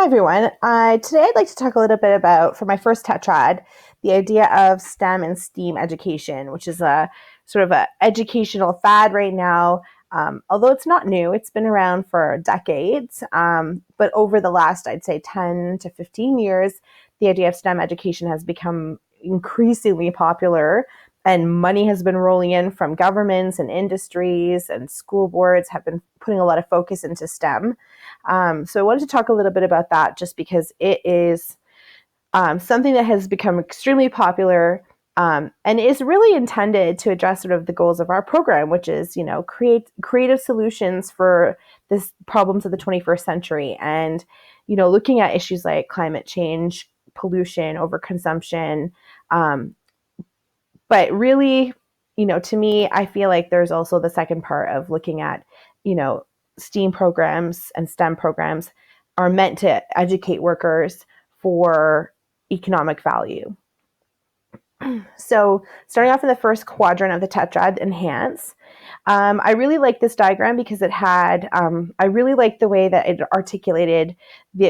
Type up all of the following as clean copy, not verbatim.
Hi, everyone. Today I'd like to talk a little bit about, for my first tetrad, the idea of STEM and STEAM education, which is a sort of a educational fad right now. Although it's not new, it's been around for decades. But over the last, I'd say, 10 to 15 years, the idea of STEM education has become increasingly popular, and money has been rolling in from governments and industries, and school boards have been putting a lot of focus into STEM. So I wanted to talk a little bit about that just because it is something that has become extremely popular, and is really intended to address sort of the goals of our program, which is, create creative solutions for this problems of the 21st century, and, looking at issues like climate change, pollution, overconsumption. But really, to me, I feel like there's also the second part of looking at, you know, STEAM programs and STEM programs are meant to educate workers for economic value. So, starting off in the first quadrant of the tetrad, enhance. I really like this diagram because I really like the way that it articulated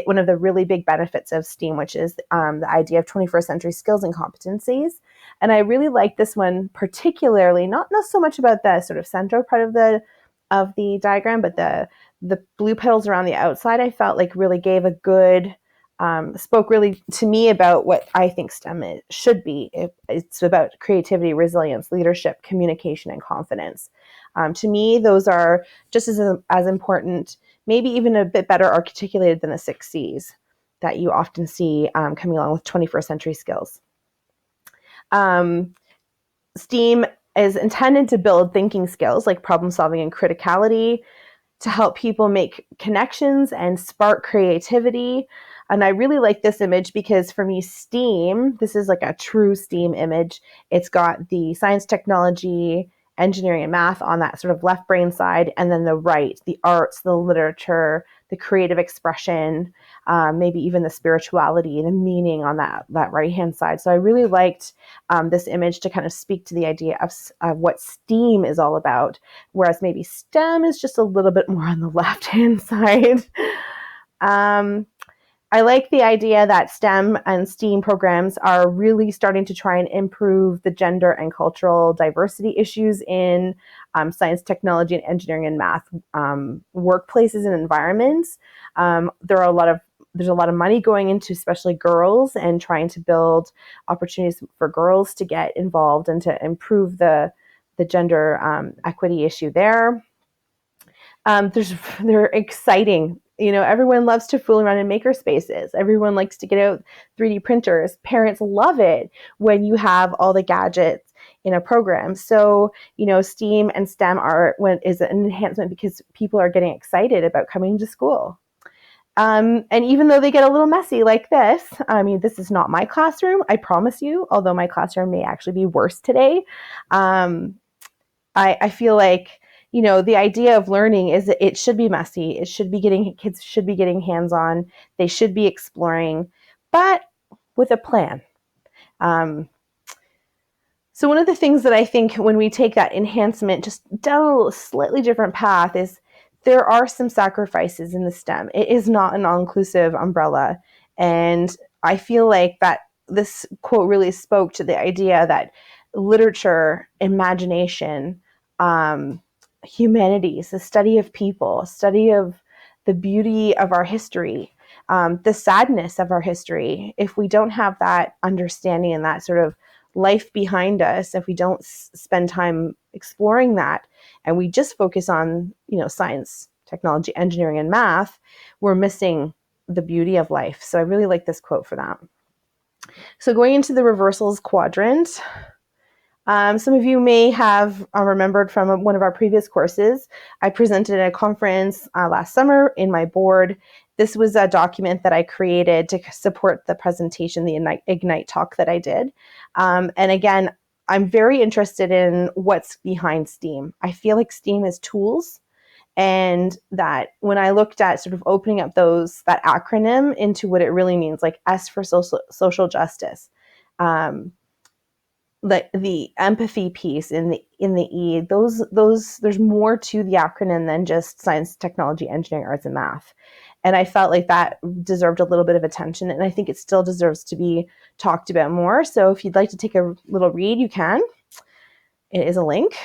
one of the really big benefits of STEAM, which is the idea of 21st century skills and competencies. And I really like this one particularly, not so much about the sort of central part of the diagram, but the blue petals around the outside. I felt like really gave a good spoke really to me about what I think STEM should be. It's about creativity, resilience, leadership, communication, and confidence. To me, those are just as important, maybe even a bit better articulated than the 6 C's that you often see coming along with 21st century skills. STEAM is intended to build thinking skills like problem solving and criticality, to help people make connections and spark creativity. And I really like this image because for me, STEAM, this is like a true STEAM image. It's got the science, technology, engineering, and math on that sort of left brain side, and then the right, the arts, the literature, the creative expression, maybe even the spirituality, the meaning on that right hand side. So I really liked this image to kind of speak to the idea of what STEAM is all about, whereas maybe STEM is just a little bit more on the left hand side. I like the idea that STEM and STEAM programs are really starting to try and improve the gender and cultural diversity issues in science, technology, and engineering and math workplaces and environments. There's a lot of money going into especially girls and trying to build opportunities for girls to get involved and to improve the gender equity issue there. They're exciting. Everyone loves to fool around in maker spaces. Everyone likes to get out 3D printers. Parents love it when you have all the gadgets in a program. So, STEAM and STEM is an enhancement because people are getting excited about coming to school. And even though they get a little messy like this, this is not my classroom, I promise you, although my classroom may actually be worse today. I feel like, the idea of learning is that it should be messy. Kids should be getting hands-on. They should be exploring, but with a plan. So one of the things that I think when we take that enhancement just down a slightly different path is there are some sacrifices in the STEM. It is not an all-inclusive umbrella. And I feel like that this quote really spoke to the idea that literature, imagination, humanities, the study of people, study of the beauty of our history, the sadness of our history, if we don't have that understanding and that sort of life behind us, if we don't spend time exploring that and we just focus on, science, technology, engineering, and math, we're missing the beauty of life. So I really like this quote for that. So going into the reversals quadrant, some of you may have remembered from one of our previous courses, I presented at a conference last summer in my board. This was a document that I created to support the presentation, the Ignite talk that I did. And again, I'm very interested in what's behind STEAM. I feel like STEAM is tools, and that when I looked at sort of opening up that acronym into what it really means, like S for social justice, the empathy piece in the E, those there's more to the acronym than just science, technology, engineering, arts, and math. And I felt like that deserved a little bit of attention, and I think it still deserves to be talked about more. So if you'd like to take a little read, you can. It is a link,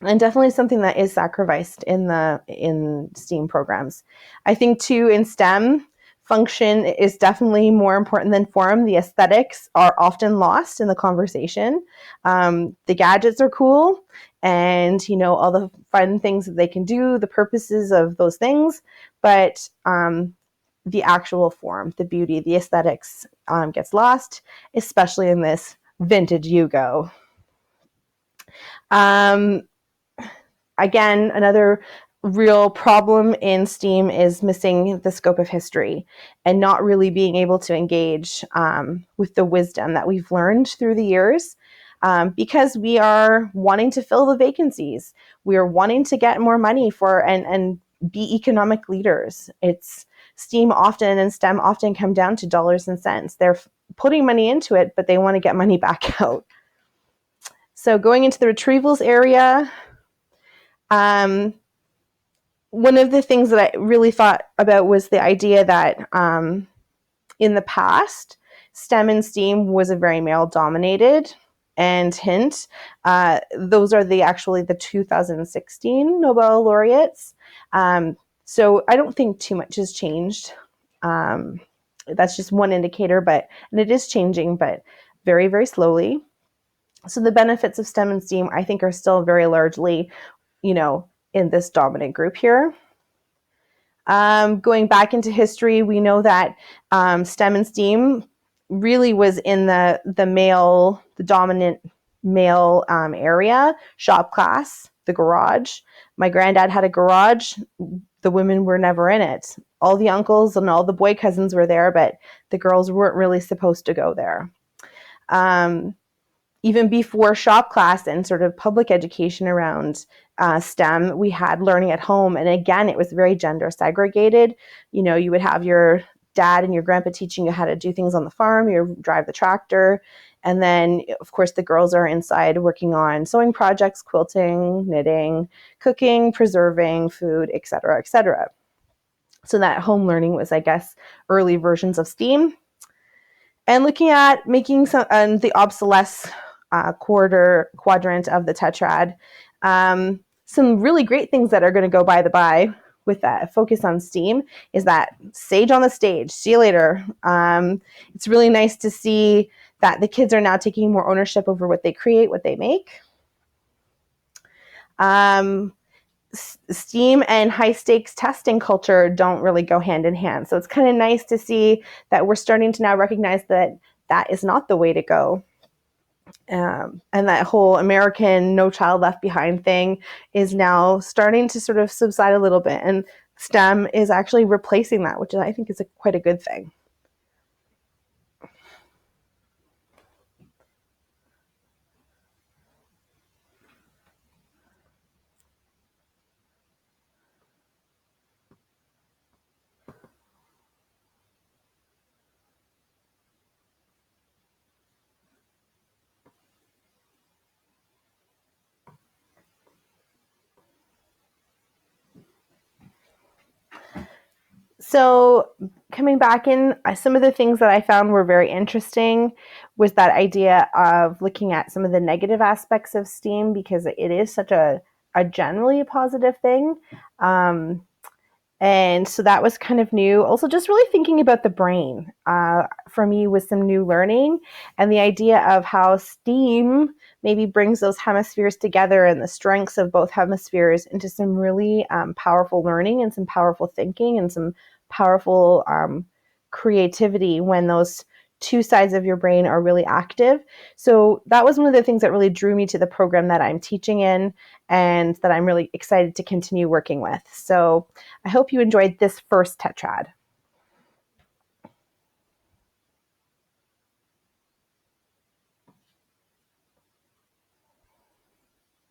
and definitely something that is sacrificed in STEAM programs. I think too, in STEM, function is definitely more important than form. The aesthetics are often lost in the conversation. The gadgets are cool, and all the fun things that they can do, the purposes of those things, but the actual form, the beauty, the aesthetics gets lost, especially in this vintage Yugo. Again, another real problem in STEAM is missing the scope of history and not really being able to engage with the wisdom that we've learned through the years, because we are wanting to fill the vacancies. We are wanting to get more money for and be economic leaders. It's STEAM often and STEM often come down to dollars and cents. They're putting money into it, but they want to get money back out. So going into the retrievals area, one of the things that I really thought about was the idea that in the past, STEM and STEAM was a very male-dominated, and hint, those are the 2016 Nobel laureates. So I don't think too much has changed. That's just one indicator, and it is changing, but very, very slowly. So the benefits of STEM and STEAM, I think, are still very largely, in this dominant group here. Going back into history, we know that STEM and STEAM really was in the dominant male area, shop class, the garage. My granddad had a garage. The women were never in it. All the uncles and all the boy cousins were there, but the girls weren't really supposed to go there. Even before shop class and sort of public education around STEM, we had learning at home. And again, it was very gender segregated. You would have your dad and your grandpa teaching you how to do things on the farm, you drive the tractor. And then, of course, the girls are inside working on sewing projects, quilting, knitting, cooking, preserving food, et cetera, et cetera. So that home learning was, I guess, early versions of STEAM. And looking at making the obsolescence quadrant of the tetrad, some really great things that are going to go by the by with that focus on STEAM is that sage on the stage. See you later. It's really nice to see that the kids are now taking more ownership over what they create, what they make. STEAM and high stakes testing culture don't really go hand in hand. So it's kind of nice to see that we're starting to now recognize that that is not the way to go. And that whole American No Child Left Behind thing is now starting to sort of subside a little bit. And STEM is actually replacing that, which I think is quite a good thing. So coming back in, some of the things that I found were very interesting was that idea of looking at some of the negative aspects of STEAM, because it is such a generally positive thing. And so that was kind of new. Also, just really thinking about the brain for me was some new learning, and the idea of how STEAM maybe brings those hemispheres together and the strengths of both hemispheres into some really powerful learning and some powerful thinking and some powerful creativity when those two sides of your brain are really active. So that was one of the things that really drew me to the program that I'm teaching in and that I'm really excited to continue working with. So I hope you enjoyed this first tetrad.